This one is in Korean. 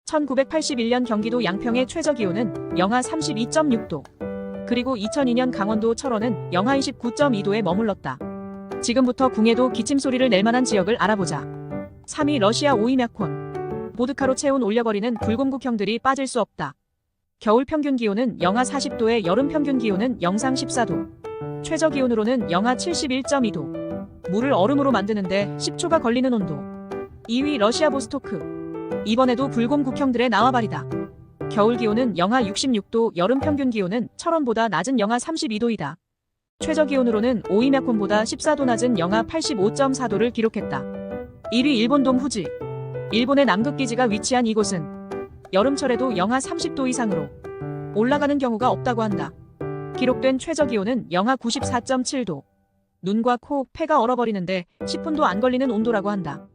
1981년 경기도 양평의 최저기온은 영하 32.6도. 그리고 2002년 강원도 철원은 영하 29.2도에 머물렀다. 지금부터 궁예도 기침소리를 낼 만한 지역을 알아보자. 3위 러시아 5위 мя콘. 보드카로 채운 올려버리는 불곰국형들이 빠질 수 없다. 겨울 평균 기온은 영하 40도에 여름 평균 기온은 영상 14도. 최저 기온으로는 영하 71.2도. 물을 얼음으로 만드는데 10초가 걸리는 온도. 2위 러시아 보스토크. 이번에도 불곰국형들의 나와바리다. 겨울 기온은 영하 66도, 여름 평균 기온은 철원보다 낮은 영하 32도이다. 최저 기온으로는 5위 мя콘보다 14도 낮은 영하 85.4도를 기록했다. 1위 일본돔 후지. 일본의 남극기지가 위치한 이곳은 여름철에도 영하 30도 이상으로 올라가는 경우가 없다고 한다. 기록된 최저 기온은 영하 94.7도. 눈과 코, 폐가 얼어버리는데 10분도 안 걸리는 온도라고 한다.